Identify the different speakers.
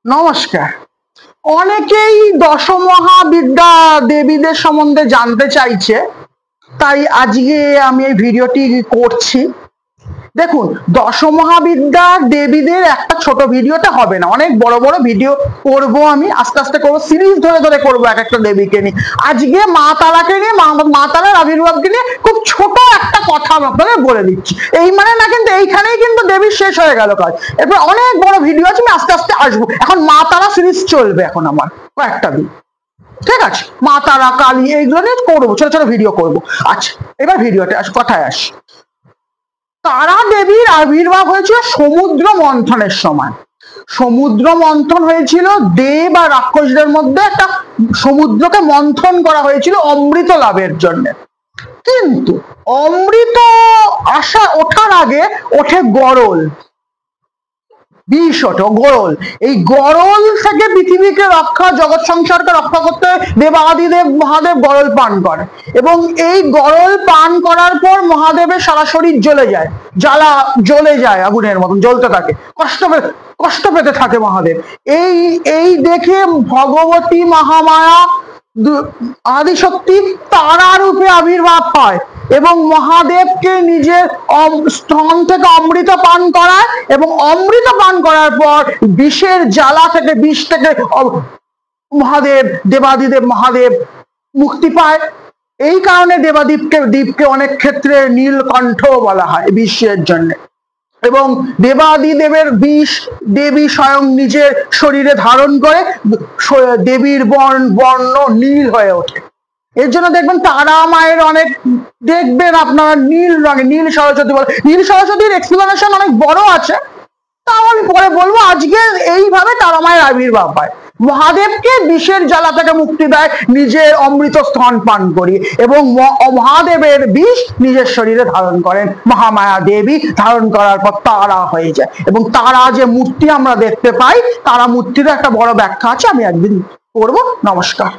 Speaker 1: নমস্কার। অনেকেই দশমহাবিদ্যা দেবীদের সম্বন্ধে জানতে চাইছে, তাই আজকে আমি এই ভিডিওটি করছি। দেখুন, দশমহাবিদ্যা দেবীদের একটা ছোট ভিডিওতে হবে না, অনেক বড় বড় ভিডিও করব। আমি আস্তে আস্তে করবো, সিরিজ ধরে ধরে করবো এক একটা দেবীকে নিয়ে। আজকে মা তারাকে নিয়ে, মা তারার আবির্ভাবকে নিয়ে খুব ছোট একটা কথা আপনাদের বলে দিচ্ছি। এই মানে না কিন্তু এইখানেই কিন্তু দেবীর শেষ হয়ে গেল কাজ। এরপর অনেক বড় ভিডিও আছে, আমি আস্তে আস্তে আসবো। এখন মা তারা সিরিজ চলবে এখন আমার কয়েকটা দিন, ঠিক আছে? মা তারা, কালী, এইগুলো নিয়ে করবো, ছোট ছোট ভিডিও করবো। আচ্ছা, এবার ভিডিওতে কথায় আসি। তারা দেবীর আবির্ভাব হয়েছিল সমুদ্র মন্থনের সময়। সমুদ্র মন্থন হয়েছিল, দেব আর রাক্ষসদের মধ্যে একটা সমুদ্রকে মন্থন করা হয়েছিল অমৃত লাভের জন্য। কিন্তু অমৃত ওঠার আগে ওঠে গরল, বিষ ওঠে গরল। এই গরল থেকে পৃথিবীকে রক্ষা, জগৎ সংসারকে রক্ষা করতে দেবাদিদেব মহাদেব গরল পান করে, এবং এই গরল পান করার পর মহাদেবের সারা শরীর জ্বলে যায়, জ্বলে যায়, আগুনের মতন জ্বলতে থাকে, কষ্ট পেতে থাকে মহাদেব। এই দেখে ভগবতী মহামায়া আদিশক্তি তারা রূপে আবির্ভাব হয় এবং মহাদেবকে নিজের স্তন থেকে অমৃত পান করায়, এবং অমৃত পান করার পর বিষের জ্বালা থেকে, বিষ থেকে দেবাদিদেব মহাদেব মুক্তি পায়। এই কারণে দ্বীপকে অনেক ক্ষেত্রে নীলকণ্ঠ বলা হয় বিষের জন্য। এবং দেবাদিদেবের বিষ দেবী স্বয়ং নিজের শরীরে ধারণ করে, দেবীর বর্ণ নীল হয়ে ওঠে। এর জন্য দেখবেন তারা মায়ের অনেক, দেখবেন আপনারা নীল রঙে, নীল সরস্বতী বলে। নীল সরস্বতীর এক্সপ্লেনেশন অনেক বড় আছে, তাও আমি পরে বলবো। আজকে এইভাবে তারা মায়ের আবির্ভাব হয়, মহাদেবকে বিষের জ্বালা থেকে মুক্তি দেয় নিজের অমৃত স্তন পান করিয়ে, এবং মহাদেবের বিষ নিজের শরীরে ধারণ করেন মহামায়া দেবী। ধারণ করার পর তারা হয়ে যায়, এবং তারা যে মূর্তি আমরা দেখতে পাই, তারা মূর্তির একটা বড় ব্যাখ্যা আছে, আমি একদিন করবো। নমস্কার।